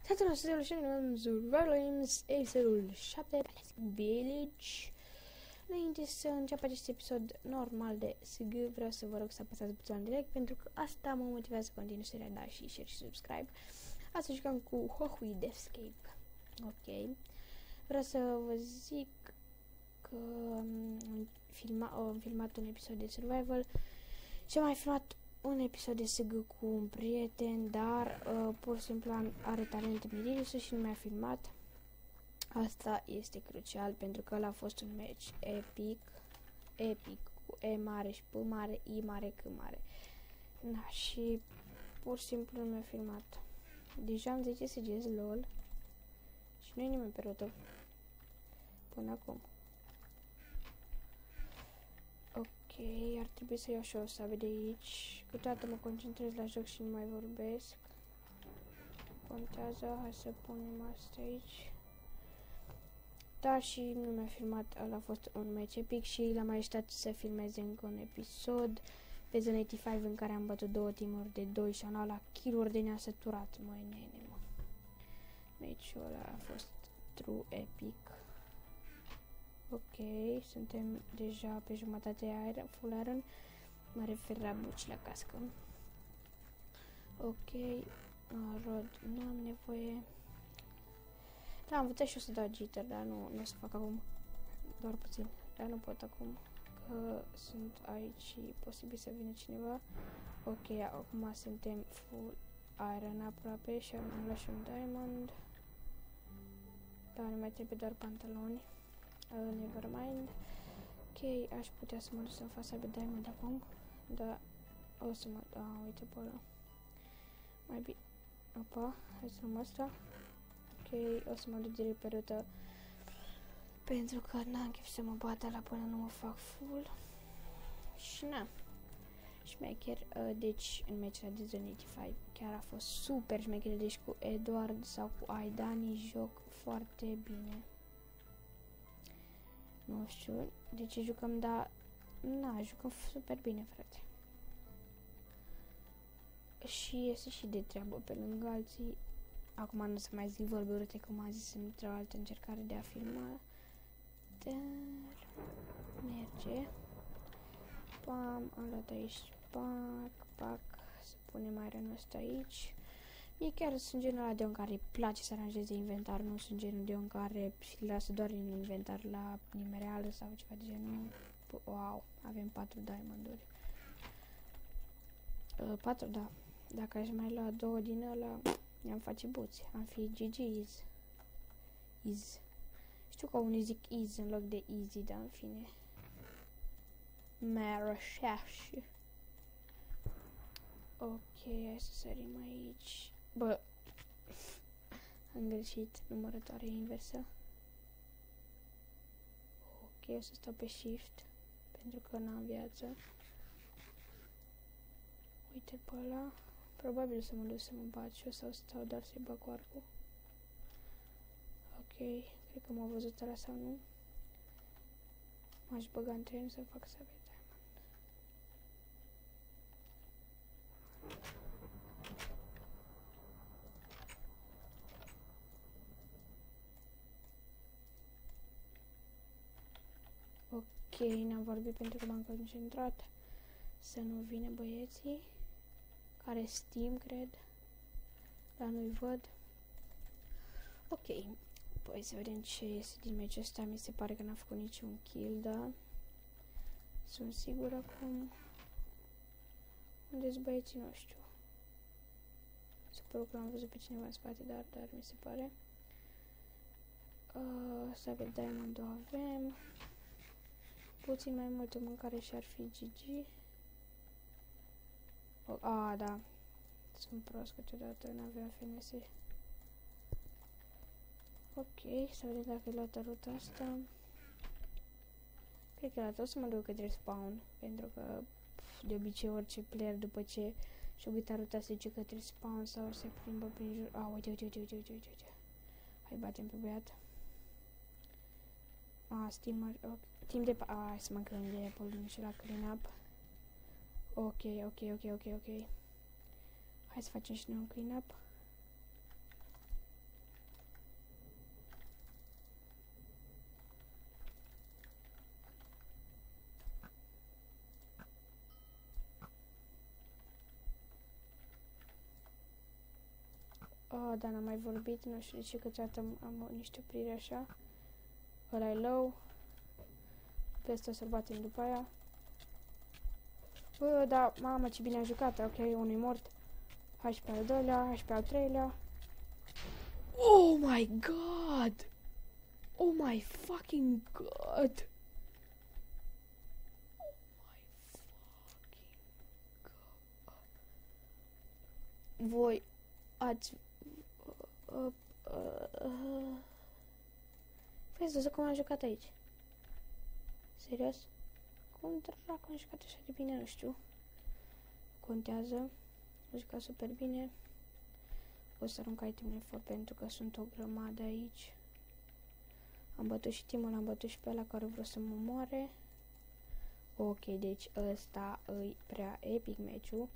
Satul și în Survival Games, episodul 7, Village. Înainte să încep acest episod normal de SG, vreau să vă rog să apăsați butonul direct, pentru că asta mă motivează să continui seria, da, și share și subscribe. Astăzi jucăm cu Hohui Deathscape. Ok. Vreau să vă zic că am filmat un episod de Survival și am mai filmat un episod de SG cu un prieten, dar pur și simplu are talent Mirilisu și nu mi-a filmat. Asta este crucial pentru că ăla a fost un match epic cu E mare și P mare, I mare, C mare. Na, și pur și simplu nu mi-a filmat. Deja am 10 SGs, lol. Și nu e nimeni pe rotă până acum. Ok, ar trebui să iau și o sabie de aici. Câteodată mă concentrez la joc și nu mai vorbesc. Contează, hai să punem asta aici. Da, și nu mi-a filmat, ăla a fost un match epic și l-am mai așteptat să filmeze încă un episod pe Zone 85 în care am bătut 2 team-uri de 2 și am luat la kill-uri de ne-a săturat, măi nene, mă. Match-ul ăla a fost true epic. Ok, suntem deja pe jumătatea full iron. Mă refer la buci la cască. Ok, rod, nu am nevoie. Da, am învățat și o să dau jitter, dar nu o să fac acum. Doar puțin, dar nu pot acum, că sunt aici și posibil să vină cineva. Ok, acum suntem full iron aproape și am luat și un diamond. Da, ne mai trebuie doar pantaloni. Never mind. Ok, aș putea să mă duc să-mi fac sabie diamond acum. Da, o să mă... Da, uite pe ăla. Mai bine. Opa, hai să luăm asta. Ok, o să mă duc direct pe rută. Pentru că n-am chef să mă bată la până nu mă fac full. Și na. Șmecher, deci în meciul de Zone 85 chiar a fost super șmecher, deci cu Edward sau cu Aidani joc foarte bine. Nu știu de ce jucăm, dar na, jucăm super bine, frate. Și este și de treabă pe lângă alții. Acum nu să mai zic vorbe urâte, cum am zis într-o altă încercare de a filma. Dar merge. Pam, am luat aici. Pac, să punem ironul ăsta aici. Mie chiar sunt genul ăla de om care îi place să aranjeze inventar, nu sunt genul de om care îi lasă doar în inventar la nimereală sau ceva de genul. Wow, avem 4 diamonduri. 4, da. Dacă aș mai lua 2 din ăla, i-am face buți. Am fi GG's. Știu că unii zic is în loc de easy, dar în fine. Marașaș. Ok, hai să sărim aici. Bă, am greșit, numărătoare inversă. Ok, o să stau pe shift, pentru că n-am viață. Uite pe ăla. Probabil să mă duc să mă bat și o să stau doar să-i bag cu arcul. Ok, cred că m-a văzut ăla sau nu. M-aș băga în tren să fac sabie diamond. Ok, n-am vorbit pentru că m-am concentrat să nu vină băieții care Steam, cred, dar nu-i văd. Ok, păi să vedem ce iese din meciul ăsta. Mi se pare că n-a făcut niciun kill, da? Sunt sigur acum. Unde-s băieții? Nu știu. Super că l-am văzut pe cineva în spate, dar mi se pare. Să avem diamond-ul avem. Puțin mai multă mâncare și ar fi GG. Da. Sunt prost câteodată, n-aveam FNS. Ok, să vedem dacă e luată ruta asta. Cred că e luată. O să mă duc către spawn, pentru că de obicei orice player după ce și-o uitat ruta se duce către spawn sau se plimbă prin jur. Uite. Hai, batem pe băiat. Steamer. Okay. Timp de... hai să mă încălăm de Apple și la clean up. Ok. Hai să facem și noi un clean up. Oh, dar n-am mai vorbit, nu știu de ce câteodată am niște opriri așa. Ăla e low. Pe ăsta să-l batem după aia. Bă, da, mamă, ce bine am jucat. Ok, unul e mort. Hai și pe al doilea, hai și pe al treilea. Oh my god! Oh my fucking god! Oh my fucking god! Voi ați... Păi, să cum am jucat aici. Serios? Cum dracu am jucat așa de bine, nu știu. Contează. Am jucat super bine. O să arunc itemele for pentru că sunt o grămadă aici. Am bătut și teamul, am bătut și pe ăla care vreau să mă moare. Ok, deci ăsta îi prea epic meciul.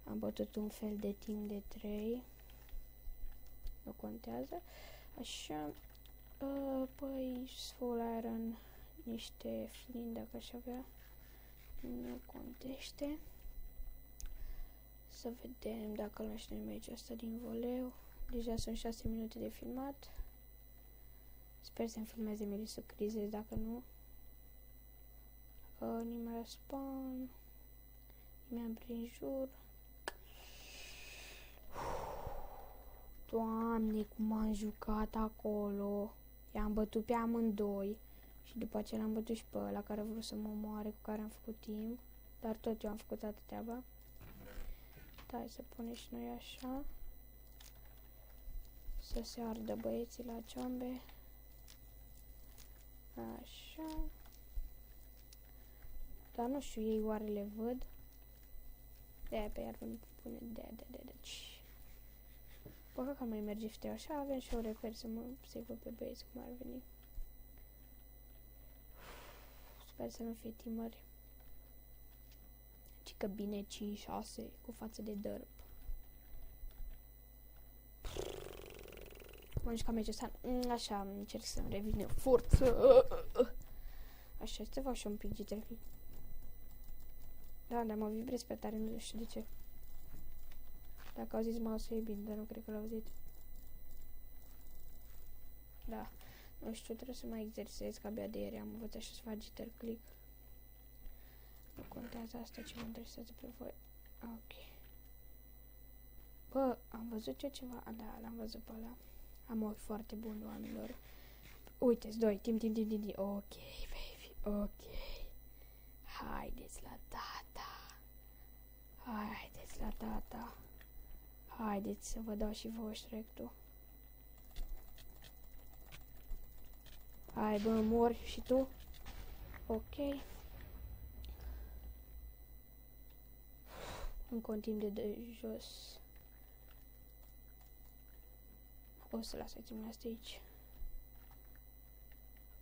Am bătut un fel de team de 3. Nu contează. Așa. Păi, full iron. Niște flint dacă aș avea. Nu contește. Să vedem dacă îl lași meciul ăsta din voleu. Deja sunt 6 minute de filmat. Sper să-mi filmeze Melissa Crize, dacă nu. Nimeni la spawn. Nimeni prin jur. Doamne, cum am jucat acolo. I-am bătut pe amândoi. Și după aceea l-am bătut și pe ăla care a vrut să mă omoare, cu care am făcut timp. Dar tot eu am făcut toată treaba. Hai să punem și noi așa. Să se ardă băieții la ciombe. Așa. Dar nu știu, ei oare le văd? De-aia pe iarbă nu pune de. Bă, că mai merge și așa, avem și o refer să mă văd pe băieți cum ar veni. Sper să nu fie timări. Ci că bine 5-6 cu față de dărp. M-am jucat meciul ăsta. Așa, încerc să-mi revină forță. Așa, să fac și un pic de Da, dar mă vibrez pe tare, nu știu de ce. Dacă auziți mouse-ul e bine, dar nu cred că l-auziți. Da, nu știu, trebuie să mai exersez, că abia de ieri am învățat și să fac jitter click. Nu contează asta ce mă interesează pe voi. Ok. Bă, am văzut eu ceva? Da, l-am văzut pe ăla. Am ochi foarte buni, oamenilor. Uite-ți, doi, tim. Ok, baby, ok. Haideți la tata. Haideți la tata. Haideți să vă dau și voi ștrectul. Hai, bă, mori și tu. Ok. În continuu de jos. O să las itemele astea aici.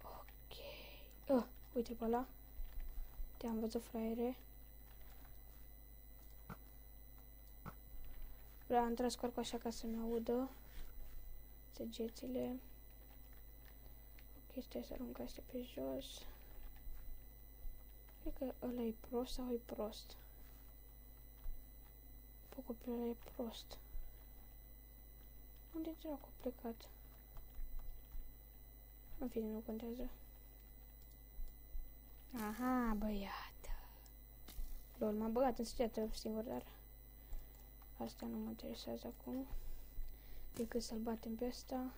Ok. Uite pe ăla. Te-am văzut, fraiere. Vreau am tras corcul așa ca să-mi audă săgețile. Ok, stai să arunc astea pe jos. Cred că ăla e prost sau e prost? Focul pe ăla e prost. Unde dracu a plecat? În fine, nu contează. Aha, băiată. Lol, m-am băgat în săgeată singur, dar asta nu mă interesează acum. Decât să-l batem pe ăsta.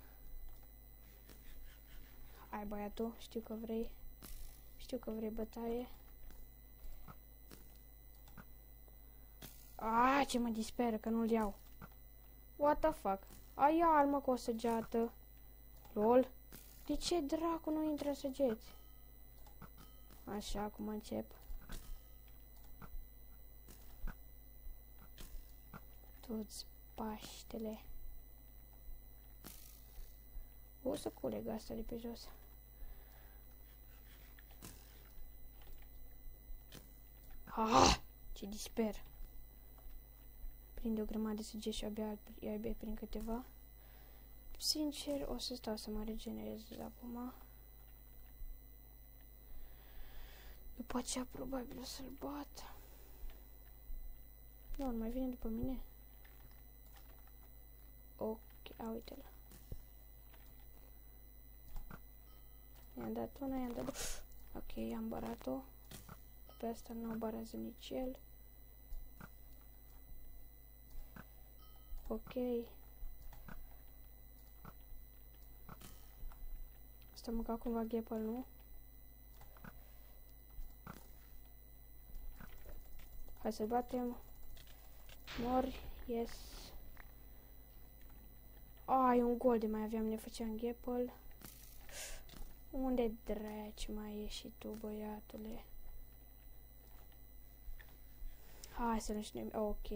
Hai, băiatul, știu că vrei. Știu că vrei bătaie. Ce mă disperă că nu-l iau. What the fuck? Ai armă cu o săgeată. Lol. De ce dracu nu intră săgeți? Așa, acum încep. Toți Paștele. O să culeg asta de pe jos. Ce disper. Prinde o grămadă de săgeți și abia prin câteva. Sincer, o să stau să mă regenerez acum. După aceea probabil o să-l bat. Nu, mai vine după mine. Ok. A, uite-l. I-am dat una, i-am dat două. Ok, am barat-o. Pe asta nu o barează nici el. Ok. Asta mânca cumva Gapple, nu? Hai să batem. Mori, yes. E un gol de mai aveam, ne făceam Gapple. Unde draci mai ești și tu, băiatule? Hai să nu știm. Ok.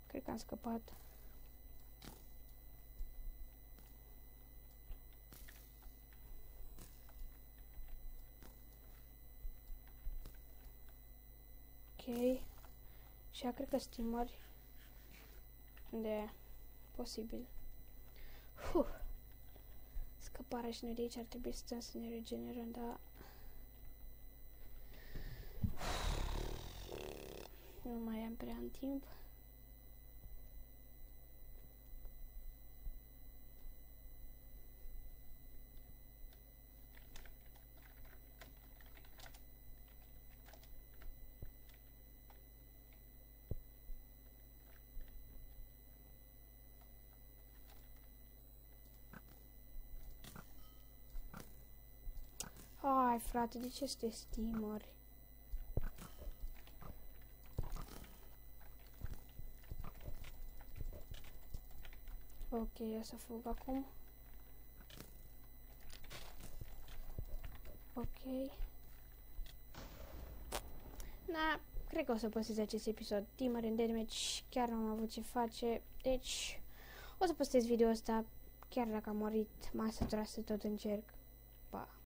Cred că am scăpat. Ok. Și cred că steameri. De posibil. Scăparea și noi de aici ar trebui să stăm să ne regenerăm, dar nu mai am prea în timp. Hai, frate, de ce este steameri? Ok, o să fug acum. Ok. Na, cred că o să postez acest episod. Teamer în deathmatch, chiar n-am avut ce face. Deci, o să postez video ăsta, chiar dacă am murit, m-am săturat să tot încerc.